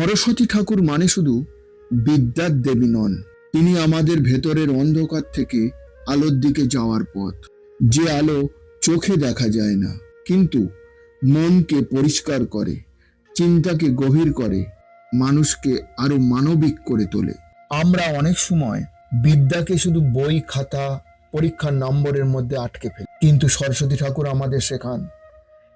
সরস্বতী ঠাকুর মানে শুধু বিদ্যার দেবী নন, তিনি আমাদের ভেতরের অন্ধকার থেকে আলোর দিকে যাওয়ার পথ। যে আলো চোখে দেখা যায় না, কিন্তু মনকে পরিষ্কার করে, চিন্তাকে গভীর করে, মানুষকে আরো মানবিক করে তোলে। আমরা অনেক সময় বিদ্যাকে শুধু বই, খাতা, পরীক্ষার নম্বরের মধ্যে আটকে ফেলি, কিন্তু সরস্বতী ঠাকুর আমাদের শেখান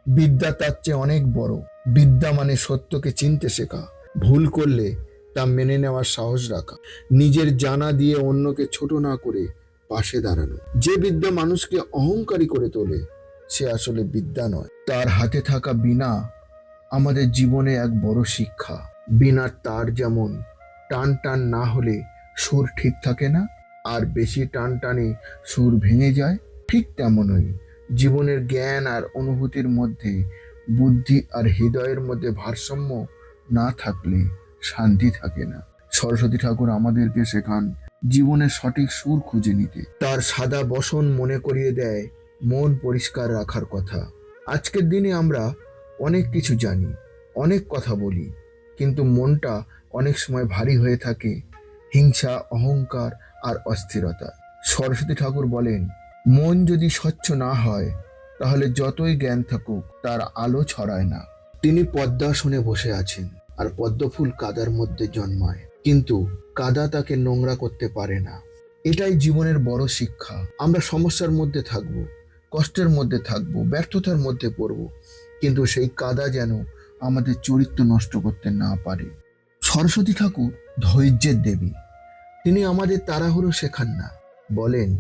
বিদ্যা তার চেয়ে অনেক বড়। বিদ্যা মানে সত্যকে চিনতে শেখা, ভুল করলে তা মেনে নেওয়ার সাহস রাখা, নিজের জানা দিয়ে অন্যকে ছোট না করে পাশে দাঁড়ানো। যে বিদ্যা মানুষকে অহংকারী করে তোলে সে আসলে বিদ্যা নয়। তার হাতে থাকা বীণা আমাদের জীবনে এক বড় শিক্ষা। বীণার তার যেমন টান টান না হলে সুর ঠিক থাকে না, আর বেশি টান টানে সুর ভেঙে যায়, ঠিক তেমনই জীবনের জ্ঞান আর অনুভূতির মধ্যে, বুদ্ধি আর হৃদয়ের মধ্যে ভারসাম্য না থাকলে শান্তি থাকে না। সরস্বতী ঠাকুর আমাদেরকে শেখান জীবনের সঠিক সুর খুঁজে নিতে। তার সাদা বসন মনে করিয়ে দেয় মন পরিষ্কার রাখার কথা। আজকের দিনে আমরা অনেক কিছু জানি, অনেক কথা বলি, কিন্তু মনটা অনেক সময় ভারী হয়ে থাকে হিংসা, অহংকার আর অস্থিরতা। সরস্বতী ঠাকুর বলেন, মন যদি স্বচ্ছ না হয় তাহলে যতই জ্ঞান থাকুক তার আলো ছড়ায় না। তিনি পদ্মাসনে বসে আছেন, আর পদ্মফুল কাদার মধ্যে জন্মায়, কিন্তু কাদা তাকে নোংরা করতে পারে না। এটাই জীবনের বড় শিক্ষা। আমরা সমস্যার মধ্যে থাকবো, কষ্টের মধ্যে থাকবো, ব্যর্থতার মধ্যে পড়বো, কিন্তু সেই কাদা যেন আমাদের চরিত্র নষ্ট করতে না পারে। সরস্বতী ঠাকুর ধৈর্যের দেবী। তিনি আমাদের তাড়াহুড়ো শেখান না, বলেন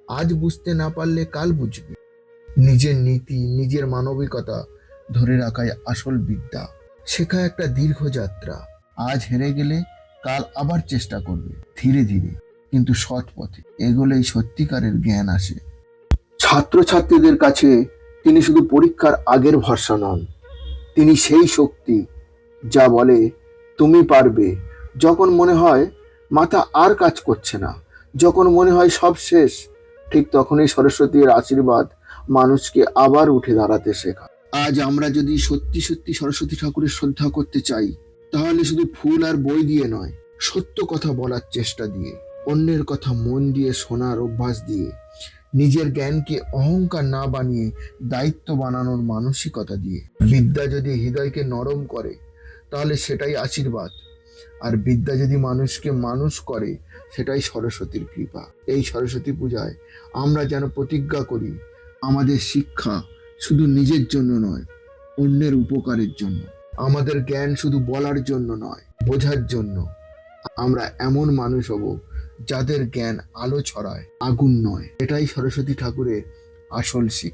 আজ বুঝতে না পারলে কাল বুঝবে। নিজের নীতি, নিজের মানবিকতা ধরে রাখাই আসল বিদ্যা। শেখা একটা দীর্ঘ যাত্রা। আজ হেরে গেলে কাল আবার চেষ্টা করবে, ধীরে ধীরে কিন্তু সৎ পথে এগোলেই সত্যিকারের জ্ঞান আসে। ছাত্রছাত্রীদের কাছে তিনি শুধু পরীক্ষার আগের ভরসা নন, তিনি সেই শক্তি যা বলে তুমি পারবে। যখন মনে হয় মাথা আর কাজ করছে না, যখন মনে হয় সব শেষ, ঠিক তখনই সরস্বতীর আশীর্বাদ মানুষকে আবার উঠে দাঁড়াতে শেখায়। আজ আমরা যদি সত্যি সত্যি সরস্বতী ঠাকুরের শ্রদ্ধা করতে চাই, তাহলে শুধু ফুল আর বই দিয়ে নয়, সত্য কথা বলার চেষ্টা দিয়ে, অন্যের কথা মন দিয়ে শোনার অভ্যাস দিয়ে, নিজের জ্ঞানকে অহংকার না বানিয়ে দায়িত্ব বানানোর মানসিকতা দিয়ে। বিদ্যা যদি হৃদয়কে নরম করে তাহলে সেটাই আশীর্বাদ, আর বিদ্যা যদি মানুষকে মানুষ করে সেটাই সরস্বতীর কৃপা। এই সরস্বতী পূজায় আমরা যেন প্রতিজ্ঞা করি, আমাদের শিক্ষা শুধু নিজের জন্য নয়, অন্যের উপকারের জন্য। আমাদের জ্ঞান শুধু বলার জন্য নয়, বোঝার জন্য। আমরা এমন মানুষ হব যাদের জ্ঞান আলো ছড়ায়, আগুন নয়। এটাই সরস্বতী ঠাকুরের আসল শিক্ষা।